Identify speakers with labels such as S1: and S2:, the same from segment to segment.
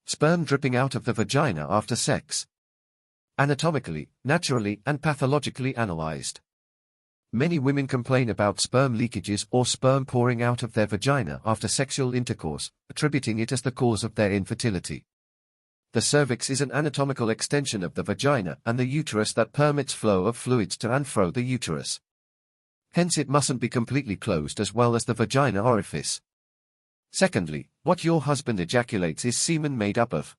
S1: Sperm dripping out of the vagina after sex. Anatomically, naturally, and pathologically analyzed. Many women complain about sperm leakages or sperm pouring out of their vagina after sexual intercourse, attributing it as the cause of their infertility. The cervix is an anatomical extension of the vagina and the uterus that permits flow of fluids to and fro the uterus. Hence it mustn't be completely closed as well as the vagina orifice. Secondly, what your husband ejaculates is semen made up of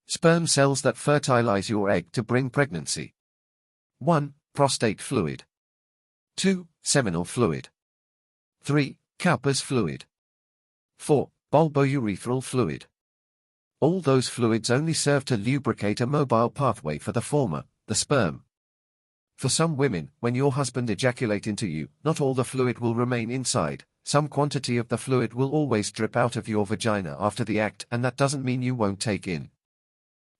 S1: sperm cells that fertilize your egg to bring pregnancy. 1. Prostate fluid. 2. Seminal fluid. 3. Cowper's fluid. 4. Bulbourethral fluid. All those fluids only serve to lubricate a mobile pathway for the former, the sperm. For some women, when your husband ejaculates into you, not all the fluid will remain inside. Some quantity of the fluid will always drip out of your vagina after the act, and that doesn't mean you won't take in.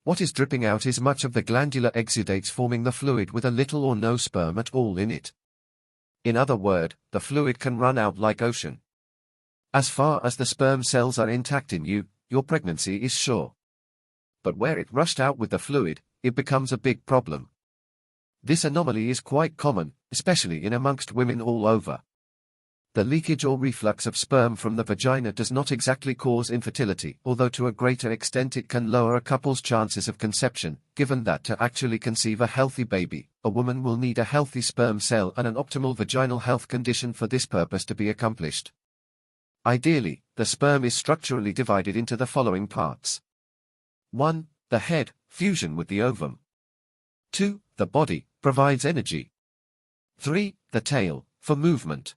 S1: What is dripping out is much of the glandular exudates forming the fluid with a little or no sperm at all in it. In other words, the fluid can run out like ocean. As far as the sperm cells are intact in you, your pregnancy is sure. But where it rushed out with the fluid, it becomes a big problem. This anomaly is quite common, especially in amongst women all over. The leakage or reflux of sperm from the vagina does not exactly cause infertility, although to a greater extent it can lower a couple's chances of conception, given that to actually conceive a healthy baby, a woman will need a healthy sperm cell and an optimal vaginal health condition for this purpose to be accomplished. Ideally, the sperm is structurally divided into the following parts. 1. The head, fusion with the ovum. 2. The body, provides energy. 3. The tail, for movement.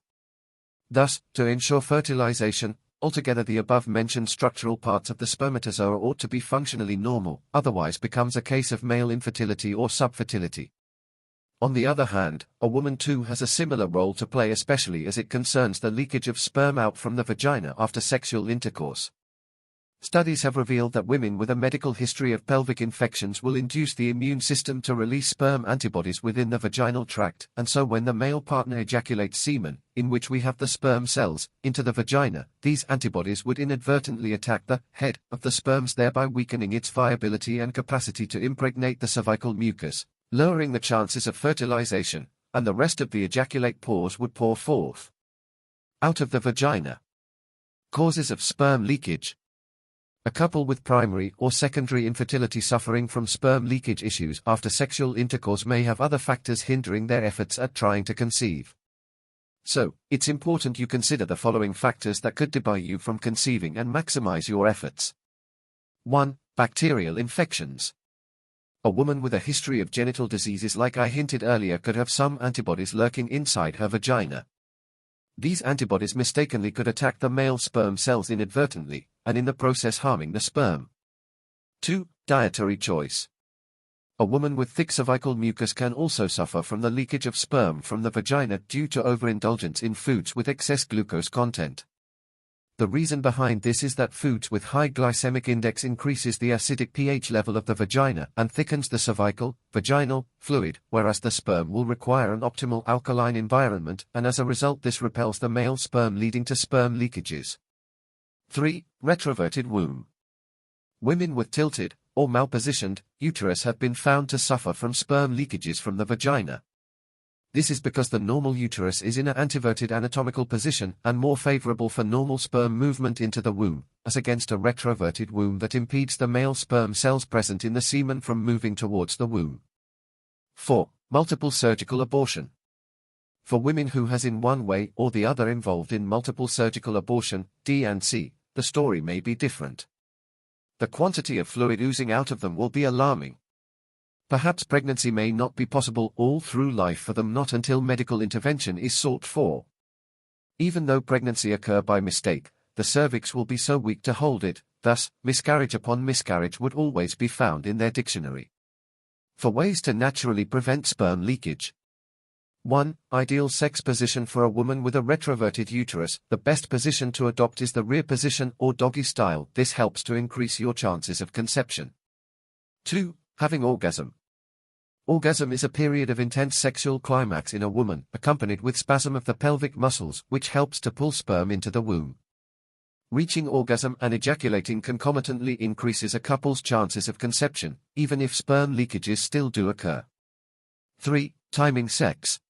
S1: Thus, to ensure fertilization, altogether the above-mentioned structural parts of the spermatozoa ought to be functionally normal, otherwise becomes a case of male infertility or subfertility. On the other hand, a woman too has a similar role to play, especially as it concerns the leakage of sperm out from the vagina after sexual intercourse. Studies have revealed that women with a medical history of pelvic infections will induce the immune system to release sperm antibodies within the vaginal tract, and so when the male partner ejaculates semen, in which we have the sperm cells, into the vagina, these antibodies would inadvertently attack the head of the sperms, thereby weakening its viability and capacity to impregnate the cervical mucus, lowering the chances of fertilization, and the rest of the ejaculate pores would pour forth out of the vagina. Causes of sperm leakage. A couple with primary or secondary infertility suffering from sperm leakage issues after sexual intercourse may have other factors hindering their efforts at trying to conceive. So, it's important you consider the following factors that could debar you from conceiving and maximize your efforts. 1. Bacterial infections. A woman with a history of genital diseases, like I hinted earlier, could have some antibodies lurking inside her vagina. These antibodies mistakenly could attack the male sperm cells inadvertently, and in the process harming the sperm. 2. Dietary choice. A woman with thick cervical mucus can also suffer from the leakage of sperm from the vagina due to overindulgence in foods with excess glucose content. The reason behind this is that foods with high glycemic index increases the acidic pH level of the vagina and thickens the cervical, vaginal, fluid, whereas the sperm will require an optimal alkaline environment, and as a result this repels the male sperm, leading to sperm leakages. 3. Retroverted womb. Women with tilted, or malpositioned, uterus have been found to suffer from sperm leakages from the vagina. This is because the normal uterus is in an anteverted anatomical position and more favorable for normal sperm movement into the womb, as against a retroverted womb that impedes the male sperm cells present in the semen from moving towards the womb. 4. Multiple surgical abortion. For women who has in one way or the other involved in multiple surgical abortion, D and C, the story may be different. The quantity of fluid oozing out of them will be alarming. Perhaps pregnancy may not be possible all through life for them, not until medical intervention is sought for. Even though pregnancy occur by mistake, the cervix will be so weak to hold it, thus, miscarriage upon miscarriage would always be found in their dictionary. For ways to naturally prevent sperm leakage. 1. Ideal sex position for a woman with a retroverted uterus. The best position to adopt is the rear position or doggy style. This helps to increase your chances of conception. 2. Having orgasm. Orgasm is a period of intense sexual climax in a woman, accompanied with spasm of the pelvic muscles, which helps to pull sperm into the womb. Reaching orgasm and ejaculating concomitantly increases a couple's chances of conception, even if sperm leakages still do occur. 3. Timing sex.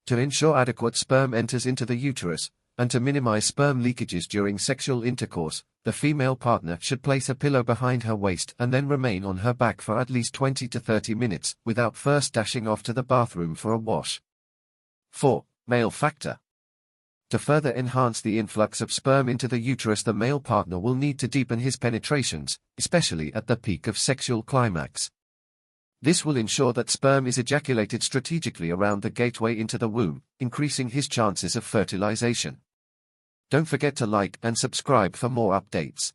S1: To ensure adequate sperm enters into the uterus, and to minimize sperm leakages during sexual intercourse, the female partner should place a pillow behind her waist and then remain on her back for at least 20 to 30 minutes, without first dashing off to the bathroom for a wash. 4. Male factor. To further enhance the influx of sperm into the uterus, the male partner will need to deepen his penetrations, especially at the peak of sexual climax. This will ensure that sperm is ejaculated strategically around the gateway into the womb, increasing his chances of fertilization. Don't forget to like and subscribe for more updates.